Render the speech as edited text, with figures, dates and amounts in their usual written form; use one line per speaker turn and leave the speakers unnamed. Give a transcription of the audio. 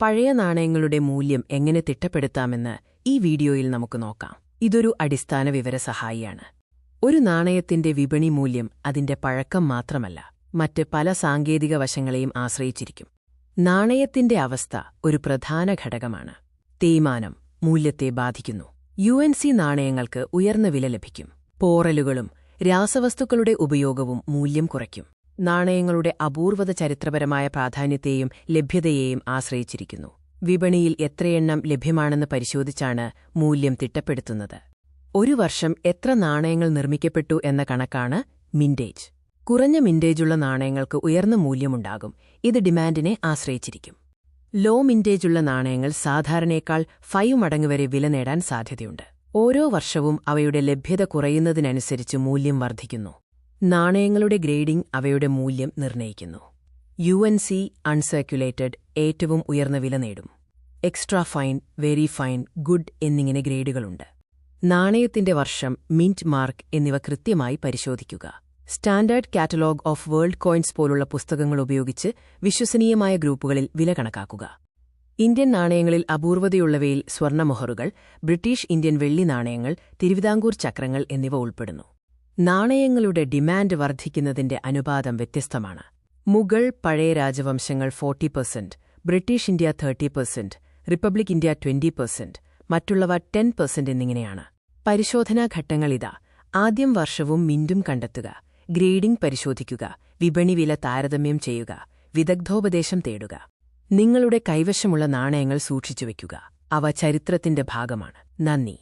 പഴയ നാണയങ്ങളുടെ മൂല്യം എങ്ങനെ തിട്ടപ്പെടുത്താമെന്ന് ഈ വീഡിയോയിൽ നമുക്ക് നോക്കാം. ഇതൊരു അടിസ്ഥാന വിവരസഹായിയാണ്. ഒരു നാണയത്തിന്റെ വിപണി മൂല്യം അതിന്റെ പഴക്കം മാത്രമല്ല, മറ്റ് പല സാങ്കേതിക വശങ്ങളെയും ആശ്രയിച്ചിരിക്കും. നാണയത്തിന്റെ അവസ്ഥ ഒരു പ്രധാന ഘടകമാണ്. തേയ്മാനം മൂല്യത്തെ ബാധിക്കുന്നു. UNC നാണയങ്ങൾക്ക് ഉയർന്ന വില ലഭിക്കും. പോറലുകളും രാസവസ്തുക്കളുടെ ഉപയോഗവും മൂല്യം കുറയ്ക്കും. നാണയങ്ങളുടെ അപൂർവത ചരിത്രപരമായ പ്രാധാന്യത്തെയും ലഭ്യതയെയും ആശ്രയിച്ചിരിക്കുന്നു. വിപണിയിൽ എത്രയെണ്ണം ലഭ്യമാണെന്ന് പരിശോധിച്ചാണ് മൂല്യം തിട്ടപ്പെടുത്തുന്നത്. ഒരു വർഷം എത്ര നാണയങ്ങൾ നിർമ്മിക്കപ്പെട്ടു എന്ന കണക്കാണ് മിന്റേജ്. കുറഞ്ഞ മിന്റേജുള്ള നാണയങ്ങൾക്ക് ഉയർന്ന മൂല്യമുണ്ടാകും. ഇത് ഡിമാൻഡിനെ ആശ്രയിച്ചിരിക്കും. ലോ മിന്റേജുള്ള നാണയങ്ങൾ സാധാരണയേക്കാൾ 5 മടങ്ങ് വരെ വില നേടാൻ സാധ്യതയുണ്ട്. ഓരോ വർഷവും അവയുടെ ലഭ്യത കുറയുന്നതിനനുസരിച്ച് മൂല്യം വർദ്ധിക്കുന്നു. നാണയങ്ങളുടെ ഗ്രേഡിംഗ് അവയുടെ മൂല്യം നിർണ്ണയിക്കുന്നു. UNC അൺസർക്കുലേറ്റഡ് ഏറ്റവും ഉയർന്ന വില നേടും. Extra fine, very fine, good എന്നിങ്ങനെ ഗ്രേഡുകളുണ്ട്. നാണയത്തിന്റെ വർഷം, മിന്റ് മാർക്ക് എന്നിവ കൃത്യമായി പരിശോധിക്കുക. Standard catalogue of world coins പോലുള്ള പുസ്തകങ്ങൾ ഉപയോഗിച്ച് വിശ്വസനീയമായ ഗ്രൂപ്പുകളിൽ വില കണക്കാക്കുക. ഇന്ത്യൻ നാണയങ്ങളിൽ അപൂർവതയുള്ളവയിൽ സ്വർണ്ണമൊഹറുകൾ, ബ്രിട്ടീഷ് ഇന്ത്യൻ വെള്ളി നാണയങ്ങൾ, തിരുവിതാംകൂർ ചക്രങ്ങൾ എന്നിവ ഉൾപ്പെടുന്നു. നാണയങ്ങളുടെ ഡിമാൻഡ് വർദ്ധിക്കുന്നതിന്റെ അനുപാതം വ്യത്യസ്തമാണ്. മുഗൾ, പഴയ രാജവംശങ്ങൾ 40%, ബ്രിട്ടീഷ് ഇന്ത്യ 30%, റിപ്പബ്ലിക് ഇന്ത്യ 20%, മറ്റുള്ളവ 10% എന്നിങ്ങനെയാണ്. പരിശോധനാ ഘട്ടങ്ങളിതാ. ആദ്യം വർഷവും മിന്റും കണ്ടെത്തുക. ഗ്രേഡിംഗ് പരിശോധിക്കുക. വിപണി വില താരതമ്യം ചെയ്യുക. വിദഗ്ധോപദേശം തേടുക. നിങ്ങളുടെ കൈവശമുള്ള നാണയങ്ങൾ സൂക്ഷിച്ചുവെക്കുക. അവ ചരിത്രത്തിന്റെ ഭാഗമാണ്. നന്ദി.